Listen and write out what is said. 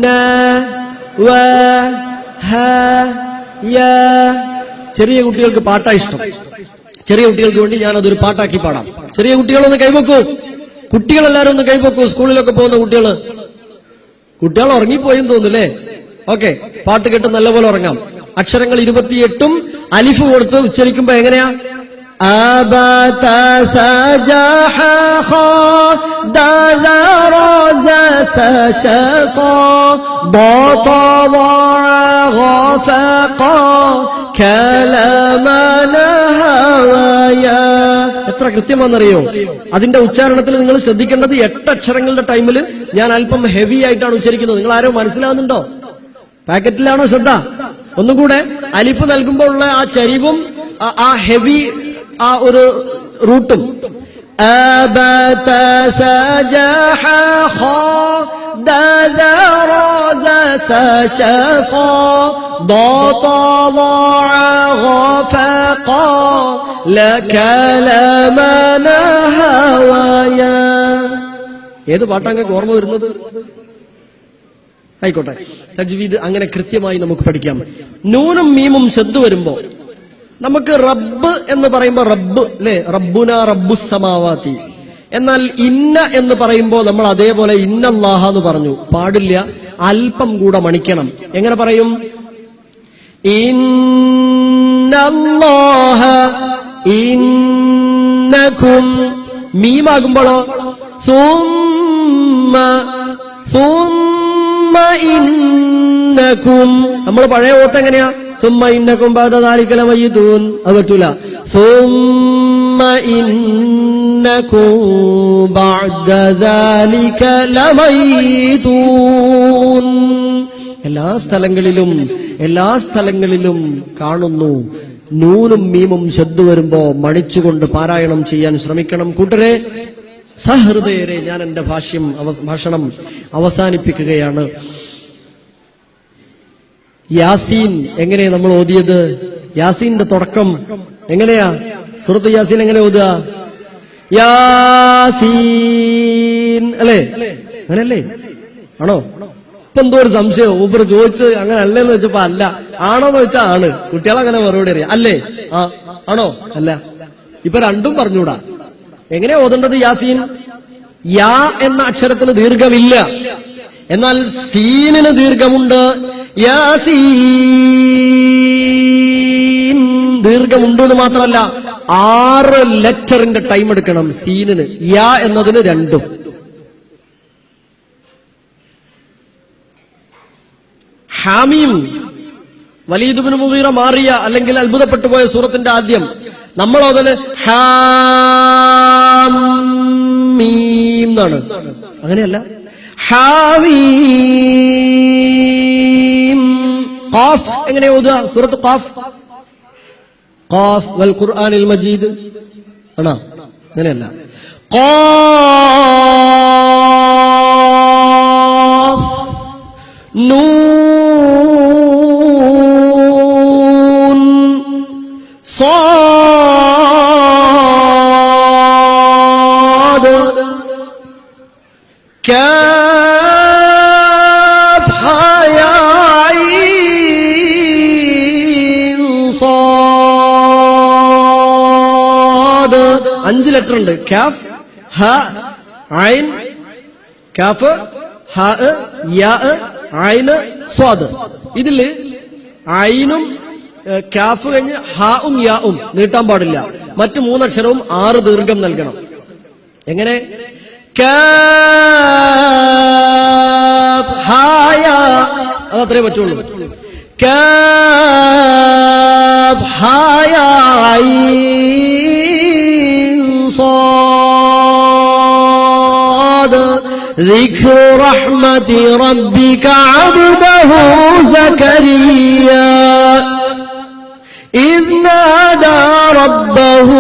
ന വ ഹ യ. ചെറിയ കുട്ടികൾക്ക് പാട്ടാ ഇഷ്ടം. ചെറിയ കുട്ടികൾക്ക് വേണ്ടി ഞാൻ അതൊരു പാട്ടാക്കി പാടാം. ചെറിയ കുട്ടികളൊന്ന് കൈവെക്കൂ. കുട്ടികളെല്ലാരും ഒന്ന് കൈവെക്കൂ. സ്കൂളിലൊക്കെ പോകുന്ന കുട്ടികൾ ഉറങ്ങിപ്പോയെന്ന് തോന്നുന്നല്ലേ? ഓക്കെ, പാട്ട് കേട്ട് നല്ലപോലെ ഉറങ്ങാം. അക്ഷരങ്ങൾ 28 അലിഫ് കൊടുത്ത് ഉച്ചരിക്കുമ്പോ എങ്ങനെയാ? أبت سجح خدل رز سشص بطوع غفقا كلمنا هوايا. എത്ര കൃത്യമാണെന്നറിയോ? അതിന്റെ ഉച്ചാരണത്തിൽ നിങ്ങൾ ശ്രദ്ധിക്കേണ്ടത് 8 അക്ഷരങ്ങളുടെ ടൈമിൽ ഞാൻ അല്പം ഹെവി ആയിട്ടാണ് ഉച്ചരിക്കുന്നത്. നിങ്ങൾ ആരോ മനസ്സിലാവുന്നുണ്ടോ? പാക്കറ്റിലാണോ ശ്രദ്ധ? ഒന്നും കൂടെ, അലിഫ് നൽകുമ്പോൾ ഉള്ള ആ ചരിവും ആ ഹെവി ആ ഒരു റൂട്ടും. ഏത് പാട്ടാങ്ങൾക്ക് ഓർമ്മ വരുന്നത്? ആയിക്കോട്ടെ, തജ്വീദ് അങ്ങനെ കൃത്യമായി നമുക്ക് പഠിക്കാം. നൂനും മീമും ശബ്ദ വരുമ്പോ നമുക്ക് റബ്ബ് എന്ന് പറയുമ്പോ റബ്ബ് അല്ലെ, റബ്ബുന റബ്ബുസ് സമാവാതി. എന്നാൽ ഇന്ന എന്ന് പറയുമ്പോ നമ്മൾ അതേപോലെ ഇന്നല്ലാഹ എന്ന് പറഞ്ഞു പാടില്ല, അല്പം കൂടെ മണിക്കണം. എങ്ങനെ പറയും? ഇന്നല്ലാഹ ഇന്നകും. മീമാകുമ്പോഴോ സുമ്മ സുമ്മ ഇന്നകും. നമ്മൾ പഴയ ഓട്ട് എങ്ങനെയാ? സുമ്മ ഇന്നകും ബഅദ ദാലിക ലമയ്യിതൂൻ. അത് പറ്റൂല. സുമ്മ ഇന്നകും ബഅദ ദാലിക ലമയ്യിതൂൻ. എല്ലാ സ്ഥലങ്ങളിലും കാണുന്നു. നൂനും മീമും ശബ്ദ വരുമ്പോ മണിച്ചുകൊണ്ട് പാരായണം ചെയ്യാൻ ശ്രമിക്കണം കൂട്ടരെ. സഹൃദയരെ, ഞാൻ എന്റെ ഭാഷണം അവസാനിപ്പിക്കുകയാണ്. യാസീൻ എങ്ങനെയാ നമ്മൾ ഓതിയത്? യാസീന്റെ തുടക്കം എങ്ങനെയാ? സൂറത്ത് യാസീൻ എങ്ങനെ ഓതുക? യാസീൻ അല്ലേ? അങ്ങനെയല്ലേ? ആണോ? ഇപ്പൊ എന്തോ ഒരു സംശയം. ഊപ്പർ ചോദിച്ച് അങ്ങനെ അല്ലേന്ന് വെച്ചപ്പോ അല്ല, ആണോന്ന് വെച്ചാ ആണ്. കുട്ടികളങ്ങനെ മറുപടി അറിയാം. അല്ലേ? ആണോ? അല്ല. ഇപ്പൊ രണ്ടും പറഞ്ഞൂടാ. എങ്ങനെ ഓതേണ്ടത് യാസീൻ? യാ എന്ന അക്ഷരത്തിന് ദീർഘമില്ല, എന്നാൽ സീനിന് ദീർഘമുണ്ട്. യാസീൻ ദീർഘമുണ്ട് എന്ന് മാത്രമല്ല 6 ലെറ്ററിന്റെ ടൈം എടുക്കണം സീനിന്. യാ എന്നതിന് 2. ഹാമീം, വലീദ് ഇബ്നു മുഗീറ മാറിയ അല്ലെങ്കിൽ അത്ഭുതപ്പെട്ടു പോയ സൂറത്തിന്റെ ആദ്യം നമ്മൾ ഓതല് ഹാമീം എന്നാണ്. അങ്ങനെയല്ല, ഹാമീം. ഖാഫ് എങ്ങനെ ഓതുക? സൂറത്ത് ഖാഫ്. ഖാഫ് വൽ ഖുർആനിൽ മജീദ് ആണോ? അങ്ങനെയല്ല. ഖാഫ് നൂൻ صاد كاف يا عين صاد. 5 ലെറ്റർ ഉണ്ട്. കാഫ്, ഹ, ഐൻ, കാഫ്, ഹ, യാ, ഐൻ, സ്വാദ്. ഇതില് ഐനും കാഫ് കഴിഞ്ഞ് ഹാവും യാവും നീട്ടാൻ പാടില്ല. മറ്റു 3 അക്ഷരവും 6 ദീർഘം നൽകണം. എങ്ങനെ? കാഫ് ഹായ, അതത്രേ പറ്റുള്ളൂ. കാഫ് ഹായ ഐൻ സ്വാദ്. ذكر رحمة ربك عبده زكريا إذ نادى ربه